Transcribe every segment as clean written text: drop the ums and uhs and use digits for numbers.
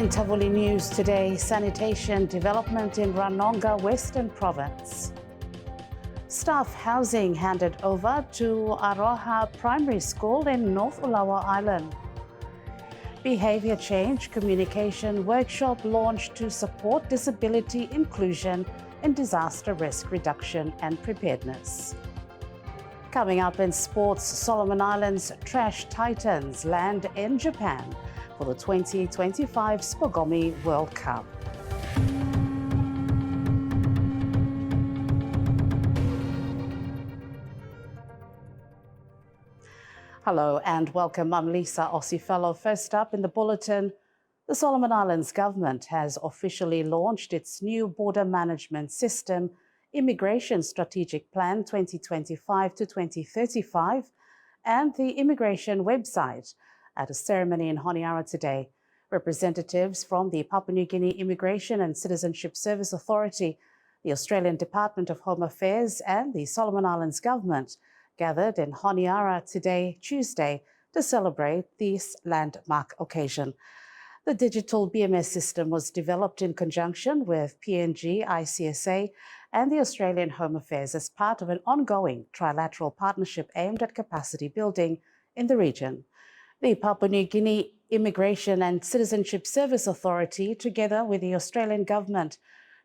In Tavuli news today, sanitation development in Ronoga, Western Province. Staff housing handed over to Aroaha Primary School in North Ulawa Island. Behaviour Change Communication workshop launched to support disability inclusion in disaster risk reduction and preparedness. Coming up in sports, Solomon Islands trash titans land in Japan for the 2025 SPOGOMI World Cup. Hello and welcome. I'm Lisa Ossifello. First up in the Bulletin, the Solomon Islands government has officially launched its new border management system, Immigration Strategic Plan 2025 to 2035, and the immigration website. At a ceremony in Honiara today, representatives from the Papua New Guinea Immigration and Citizenship Service Authority, the Australian Department of Home Affairs and the Solomon Islands government gathered in Honiara today, Tuesday, to celebrate this landmark occasion. The digital BMS system was developed in conjunction with PNG, ICSA and the Australian Home Affairs as part of an ongoing trilateral partnership aimed at capacity building in the region. The Papua New Guinea Immigration and Citizenship Service Authority, together with the Australian government,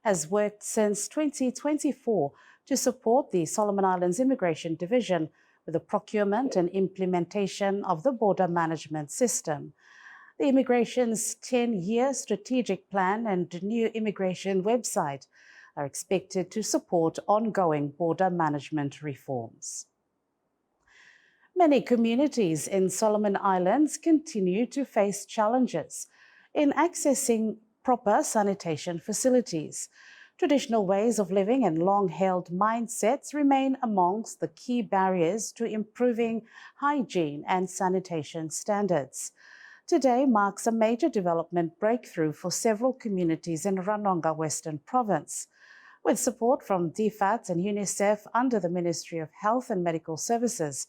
has worked since 2024 to support the Solomon Islands Immigration Division with the procurement and implementation of the border management system. The immigration's 10-year strategic plan and new immigration website are expected to support ongoing border management reforms. Many communities in Solomon Islands continue to face challenges in accessing proper sanitation facilities. Traditional ways of living and long-held mindsets remain amongst the key barriers to improving hygiene and sanitation standards. Today marks a major development breakthrough for several communities in Ronoga, Western Province. With support from DFAT and UNICEF under the Ministry of Health and Medical Services,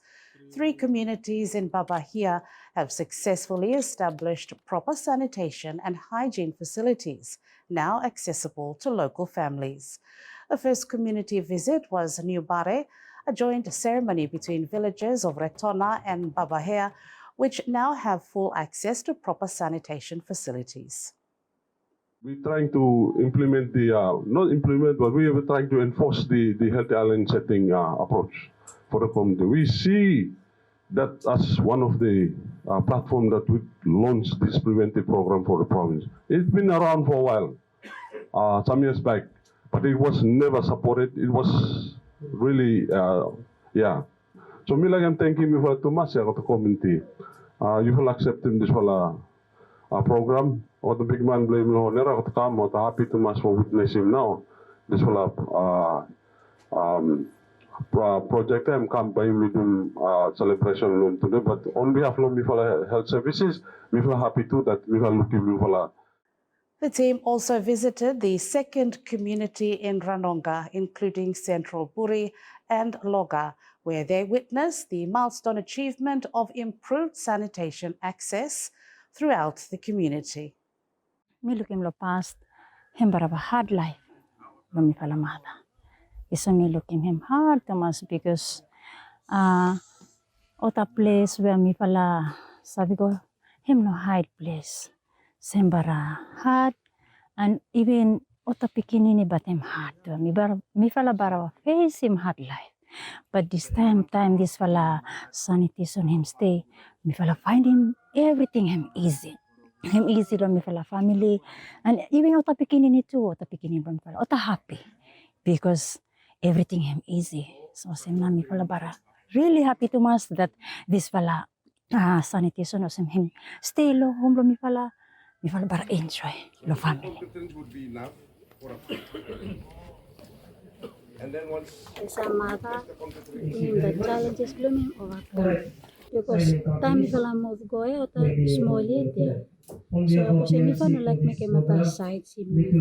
3 communities in Babahia have successfully established proper sanitation and hygiene facilities, now accessible to local families. The first community visit was New Bare, a joint ceremony between villages of Retona and Babahia, which now have full access to proper sanitation facilities. We're trying to implement not implement, but we are trying to enforce the healthy island setting approach for the community. We see that as one of the platforms that we launched this preventive program for the province. It's been around for a while, some years back, but it was never supported. It was really, So I'm thanking you for too much the community. You will accept this program. Or the big man blame no nera to come or happy to much for witnessing now. This will project I'm campaign with celebration room today, but on behalf of Mifala Health Services, we feel happy too that we are looking Mifala. The team also visited the second community in Ronoga, including Central Buri and Loga, where they witnessed the milestone achievement of improved sanitation access throughout the community. Me looking lo past him but have a hard life when me fala mata. It's me looking him hard Thomas because ota place where me fala sabi ko him no hide place. Sembara hard and even ota pikinini but him hard. Me fala bara face him hard life. But this time this fala sanitation him stay. Me fala find him everything him easy. Him easy ron me fala family and even ota pikinini too. Ota pikinini ron fala ota happy because everything him easy. So sem na me fala bara really happy to mas that this fala sanitation or him stay lo home lo me fala bara enjoy lo family. Would be enough for and then once Samata, the challenges blooming overcome because time is a move go out small yet So ako siya, mi fano like me kay mata side si mi fo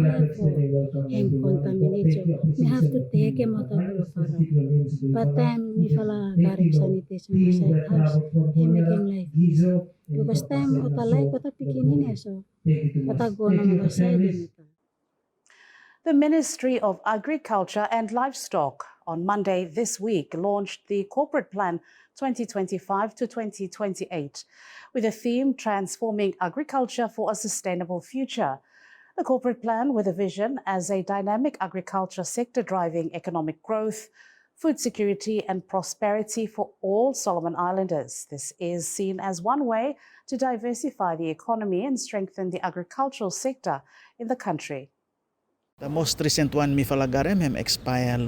and contaminate. Me have to take a mata bro faro. But time mi fala garim sanitation sa side house. He make him life. Because time ota like ota pikinin so. Ota go na mga side nito. The Ministry of Agriculture and Livestock on Monday this week launched the Corporate Plan 2025 to 2028 with a theme transforming agriculture for a sustainable future. The corporate plan with a vision as a dynamic agriculture sector driving economic growth, food security and prosperity for all Solomon Islanders. This is seen as one way to diversify the economy and strengthen the agricultural sector in the country. The most recent one, mi falagarem hem expire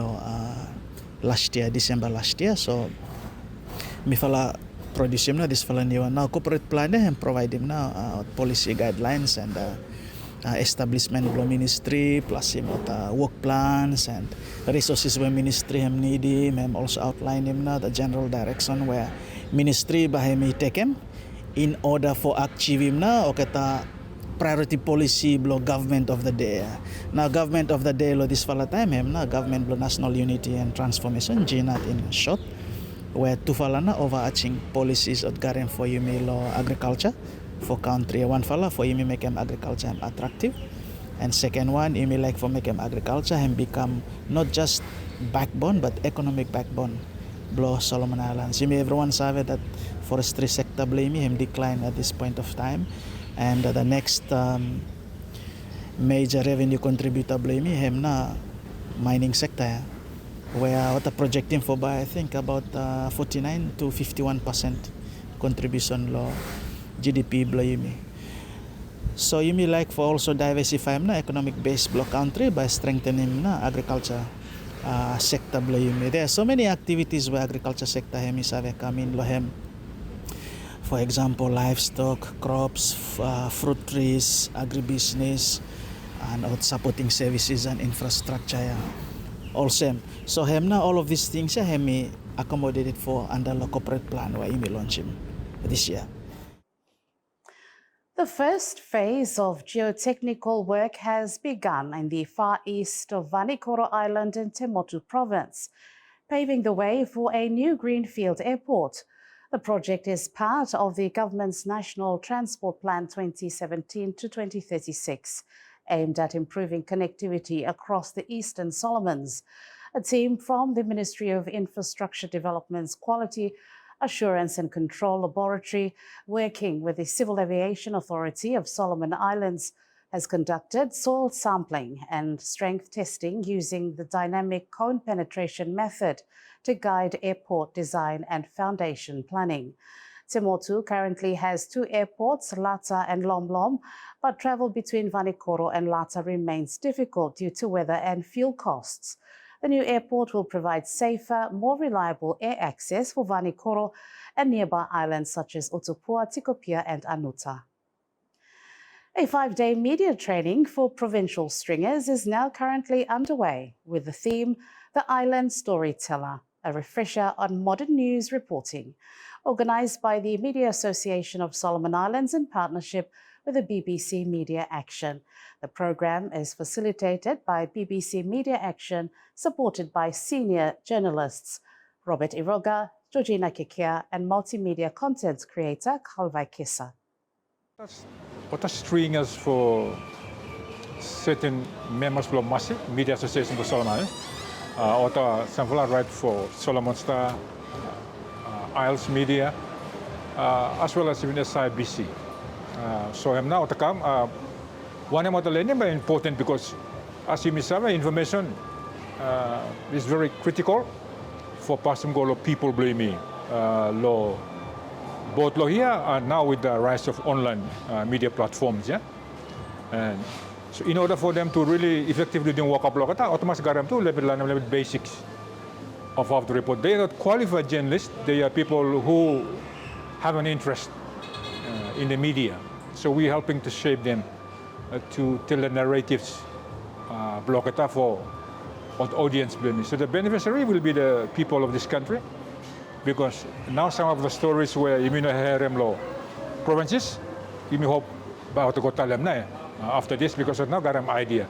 last year, December last year. So mi fala produce him na this fala new one. Now corporate plan hem provide him now policy guidelines and establishment of ministry plus him work plans and resources where ministry hem need him. Hem also outline him now the general direction where ministry bahe mi take him in order for achieve him na o kata priority policy blo government of the day. Now government of the day lo this fala time hem na government blo national unity and transformation GNAT in short where two fala na overarching policies at garen for yumi lo agriculture for country. One fala for yumi make agriculture attractive and second one yumi like for make agriculture and become not just backbone but economic backbone blo Solomon Islands. Yumi everyone sabe that forestry sector blame him decline at this point of time. And the next major revenue contributor blame him na mining sector where what a projecting for by I think about 49 to 51% contribution lo GDP blame. So you may like for also diversify na economic base block country by strengthening na agriculture sector blame. There are so many activities where agriculture sector hem is coming lo hem. For example, livestock, crops, fruit trees, agribusiness, and supporting services and infrastructure. All same. So hemna all of these things hemi accommodated for under the corporate plan where we launch him this year. The first phase of geotechnical work has begun in the far east of Vanikoro Island in Te Motu Province, paving the way for a new greenfield airport. The project is part of the government's National Transport Plan 2017 to 2036, aimed at improving connectivity across the Eastern Solomons. A team from the Ministry of Infrastructure Development's Quality Assurance and Control Laboratory, working with the Civil Aviation Authority of Solomon Islands, has conducted soil sampling and strength testing using the dynamic cone penetration method to guide airport design and foundation planning. Te Motu currently has two airports, Lata and Lomlom, but travel between Vanikoro and Lata remains difficult due to weather and fuel costs. The new airport will provide safer, more reliable air access for Vanikoro and nearby islands such as Otupua, Tikopia and Anuta. A 5-day media training for provincial stringers is now currently underway with the theme, The Island Storyteller, a refresher on modern news reporting, organised by the Media Association of Solomon Islands in partnership with the BBC Media Action. The programme is facilitated by BBC Media Action, supported by senior journalists Robert Iroga, Georgina Kikia and multimedia content creator Kalvai Kisa. What are stringers for certain members of MASI, Media Association for Solomon Islands, or some right for Solomon Star, Isles Media, as well as even SIBC. So I'm now to come. One of the very important because as you may say, information is very critical for passing goal of people blaming law. Both law here and now with the rise of online media platforms, yeah. And so in order for them to really effectively do work up law, automatic garam to level basics of how to report. They are not qualified journalists. They are people who have an interest in the media. So we're helping to shape them to tell the narratives for audience. So the beneficiary will be the people of this country, because now some of the stories where you may hear law provinces, you may hope But to go tell them na after this because of now got an idea.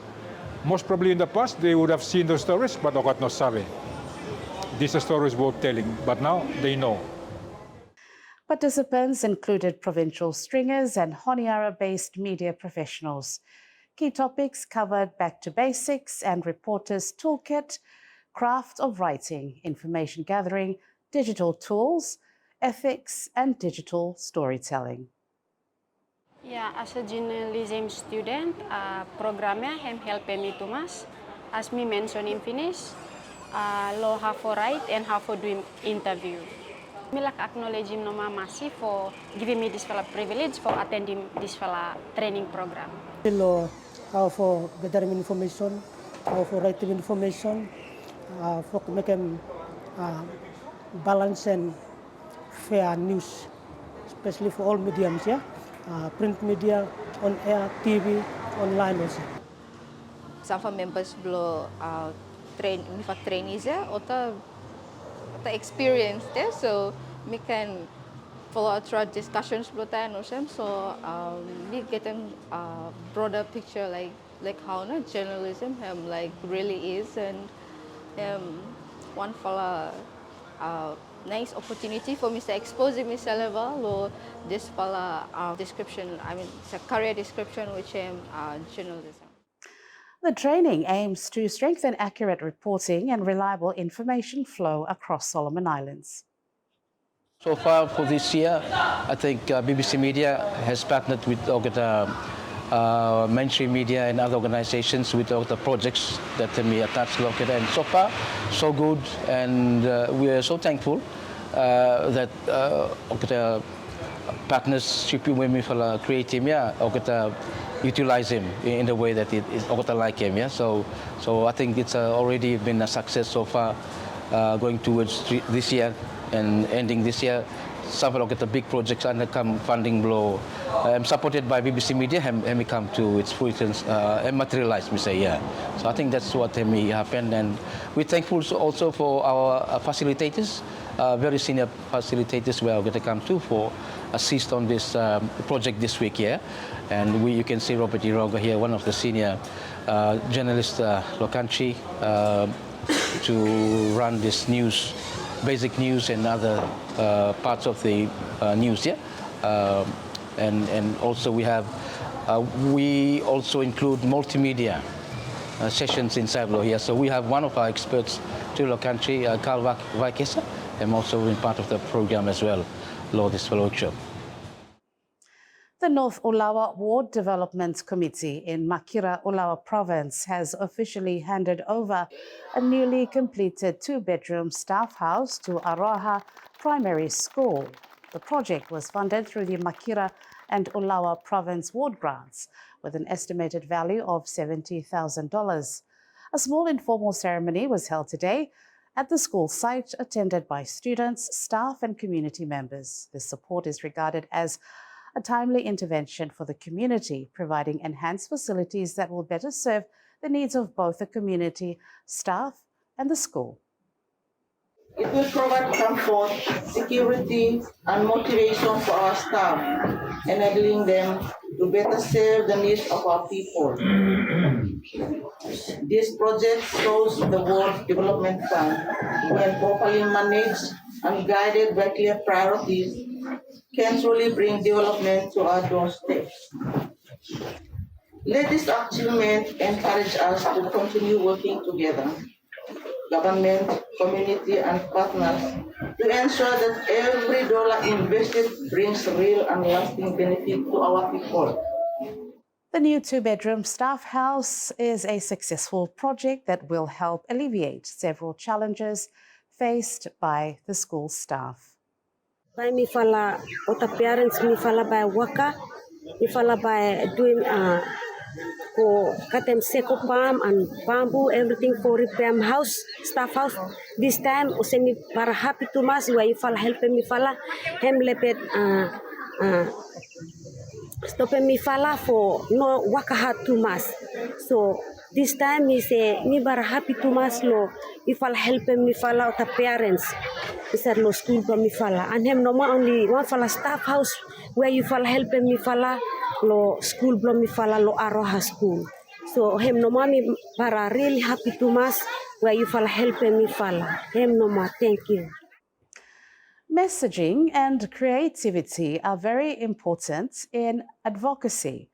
Most probably in the past they would have seen those stories, but they got no sabi. These are stories worth telling, but now they know. Participants included provincial stringers and Honiara-based media professionals. Key topics covered back to basics and reporters' toolkit, craft of writing, information gathering, digital tools, ethics, and digital storytelling. Yeah, as a journalism student, programnya help me too much. As me mentioned in Finnish, lo how to write and how to do interview. Me like acknowledging no massive for giving me this privilege for attending this training program. Lo how for gathering information, how for writing information, for making balance and fair news, especially for all mediums, yeah. Print media, on air, TV, online also. Some of members blow trainees or the experience there, so we can follow through discussions blow so we get a broader picture like how journalism like really is, and one follow nice opportunity for me to expose myself level or this description. I mean, it's a career description which journalism. The training aims to strengthen accurate reporting and reliable information flow across Solomon Islands. So far for this year, I think BBC Media has partnered with mainstream media and other organizations with all the projects that we attached located, and so far so good, and we are so thankful that partnership with me for creating utilize him in the way that it is like him, yeah. So I think it's already been a success so far, going towards this year and ending this year. Some of the big projects under come funding blow, supported by BBC Media, and come to its fruition and materialize, we say, yeah. So I think that's what may happen, and we're thankful also for our facilitators, very senior facilitators we are going to come to for assist on this project this week here. And you can see Robert Ronoga here, one of the senior journalists locally, to run this news, basic news and other parts of the news, yeah. And also we also include multimedia sessions in Sablo here. So we have one of our experts to the country, Carl Vaikesa, and also been part of the program as well, this workshop. The North Ulawa Ward Development Committee in Makira Ulawa Province has officially handed over a newly completed 2-bedroom staff house to Aroaha Primary School. The project was funded through the Makira and Ulawa Province Ward grants with an estimated value of $70,000. A small informal ceremony was held today at the school site, attended by students, staff and community members. This support is regarded as a timely intervention for the community, providing enhanced facilities that will better serve the needs of both the community, staff and the school. It will provide comfort, security, and motivation for our staff, enabling them to better serve the needs of our people. This project shows the World Development Fund, when properly managed and guided by clear priorities, can truly bring development to our doorsteps. Let this achievement encourage us to continue working together, government, community, and partners, to ensure that every dollar invested brings real and lasting benefit to our people. The new 2-bedroom staff house is a successful project that will help alleviate several challenges faced by the school staff. By me fala, ota parents me fala by waka, me fala by doing ko katem seko palm and bamboo, everything for repair house, staff house. This time, ose me para happy to mas, where you fala help me fala, hem lepet stop me fala for no waka hard too much. So this time me say me bara happy too much lo if I'll help me fala the parents. Is lo school for me fala and him no more only one fala staff house where you fala help me fala lo school belum mi fala lo Aroaha school. So hem no mami para really happy to mas where you fala helping me fala. Hem no ma, thank you. Messaging and creativity are very important in advocacy.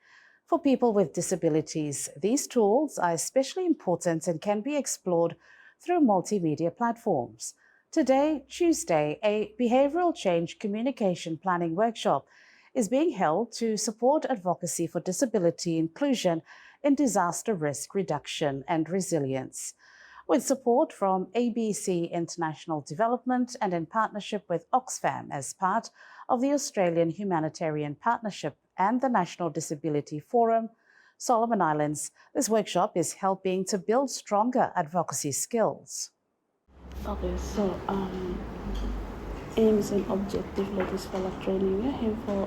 For people with disabilities, these tools are especially important and can be explored through multimedia platforms. Today, Tuesday, a behavioral change communication planning workshop is being held to support advocacy for disability inclusion in disaster risk reduction and resilience. With support from ABC International Development and in partnership with Oxfam as part of the Australian Humanitarian Partnership and the National Disability Forum, Solomon Islands, this workshop is helping to build stronger advocacy skills. Okay, so aims and objective like this for training him for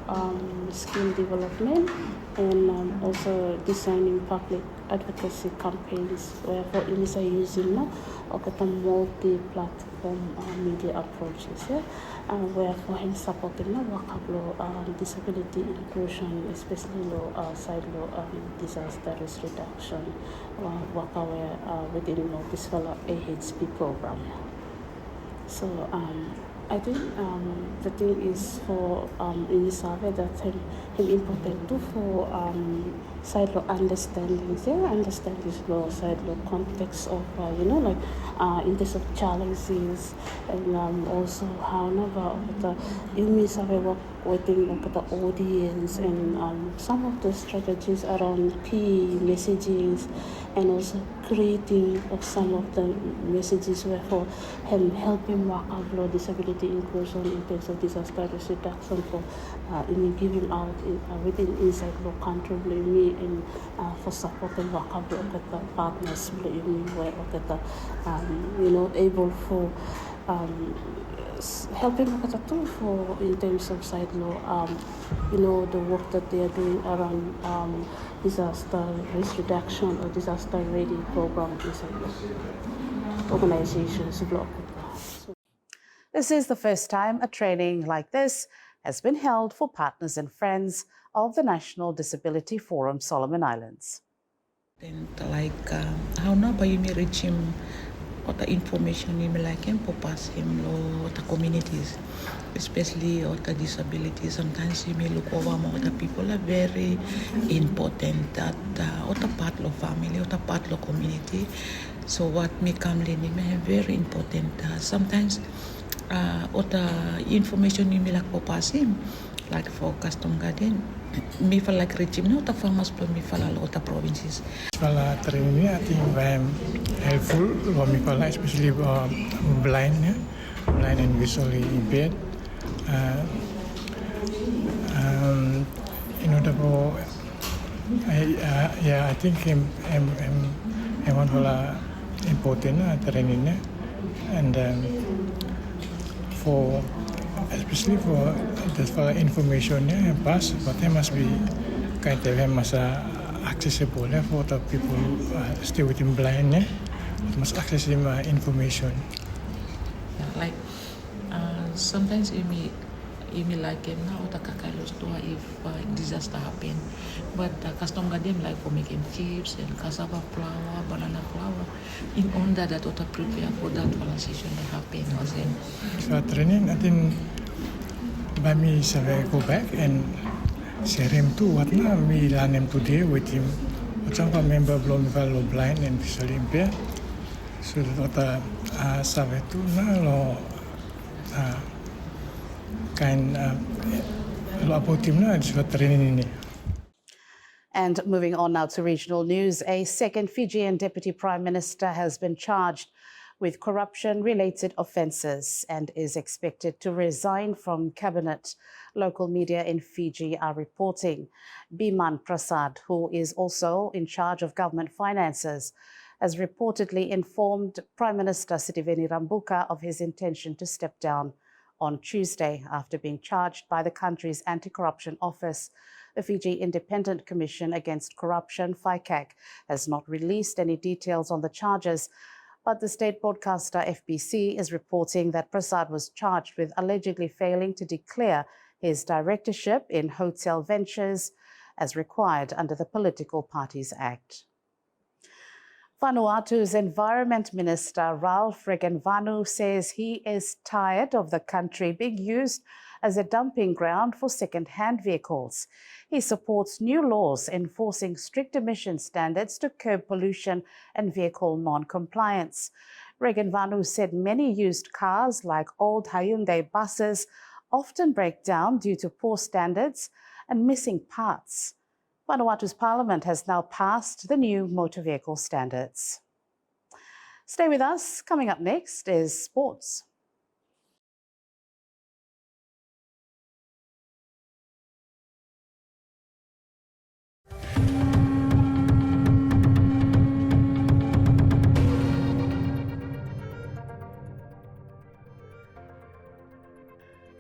skill development and also designing public advocacy campaigns where for inisa using multi-platform media approaches where for him supporting workable disability inclusion, especially side disaster risk reduction work within this AHP program. So I think the thing is for in the survey that him important too for side law understanding, understand this law side law context of in terms of challenges and also how the in survey work within the audience and some of the strategies around key messages and also creating of some of the messages where for him helping work out disability inclusion in terms of disaster risk reduction for in giving out within inside law country me and for supporting work out with the partners where able for helping with the tool for in terms of side law the work that they are doing around disaster risk reduction or disaster ready program organizations. This is the first time a training like this has been held for partners and friends of the National Disability Forum Solomon Islands. How now by you reach him or the information him like him for pass him or the communities, especially or the disability. Sometimes you may look over more the people are very important that or the part of family or the part of community. So what me come in very important. Sometimes or the information you may like for pass him, like for custom garden. Me feel like regime no the farmers but me feel a lot of provinces. Well, training I think very helpful. Me feel especially blind and visually impaired. I think I'm one of important training and for especially for the information pass, but they must be kind of accessible for the people who stay within blind. Must access information. Like sometimes you may like him now the kakalos do if disaster happen, but custom garden like for making chips and cassava flour, banana flour, in order that to prepare for that transition that happen. So training, I think by me go back and share him too. What now me learn him today with him. Some member belum kalau blind and visually impaired. So that sabe tu na lo kind lo about him na just training ini. And moving on now to regional news, a second Fijian Deputy Prime Minister has been charged with corruption-related offences and is expected to resign from cabinet. Local media in Fiji are reporting. Biman Prasad, who is also in charge of government finances, has reportedly informed Prime Minister Sitiveni Rabuka of his intention to step down on Tuesday after being charged by the country's anti-corruption office. The Fiji Independent Commission Against Corruption, FICAC, has not released any details on the charges, but the state broadcaster FBC is reporting that Prasad was charged with allegedly failing to declare his directorship in hotel ventures as required under the Political Parties Act. Vanuatu's Environment Minister Ralph Regenvanu says he is tired of the country being used as a dumping ground for second-hand vehicles. He supports new laws enforcing strict emission standards to curb pollution and vehicle non-compliance. Regenvanu said many used cars, like old Hyundai buses, often break down due to poor standards and missing parts. Vanuatu's parliament has now passed the new motor vehicle standards. Stay with us. Coming up next is sports.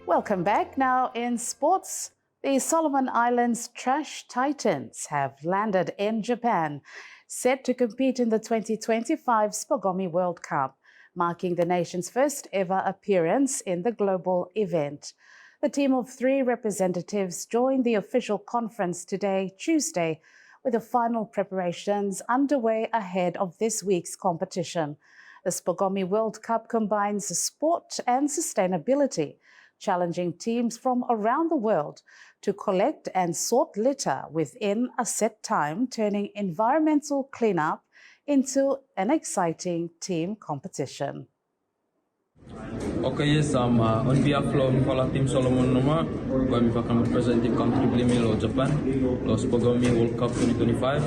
Welcome back. Now in sports, the Solomon Islands trash titans have landed in Japan, set to compete in the 2025 SPOGOMI World Cup, marking the nation's first ever appearance in the global event. The team of 3 representatives joined the official conference today, Tuesday, with the final preparations underway ahead of this week's competition. The SPOGOMI World Cup combines sport and sustainability, challenging teams from around the world to collect and sort litter within a set time, turning environmental cleanup into an exciting team competition. Okay, yes, on behalf of Team Solomon Noma, where we can represent the country Blimilo, Japan, SPOGOMI World Cup 2025.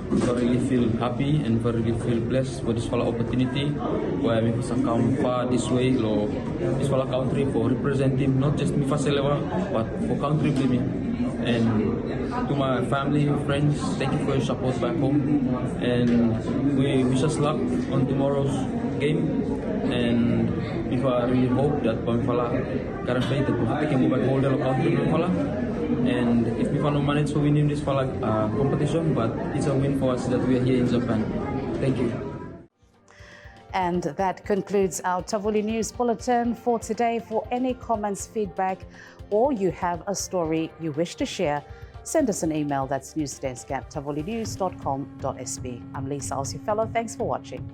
I really feel happy and I really feel blessed for this opportunity where we can come far this way, this country for representing not just me but for country Blimi. And to my family, friends, thank you for your support back home. And we wish us luck on tomorrow's game. And if I really hope that Pamifala can play that we can move back all the country Pamifala. And if we can manage to win in this competition, but it's a win for us that we are here in Japan. Thank you. And that concludes our Tavuli News Bulletin for today. For any comments, feedback, or you have a story you wish to share, send us an email. That's newsdesk@tavulinews.com.sb. I'm Lisa Osifellow. Thanks for watching.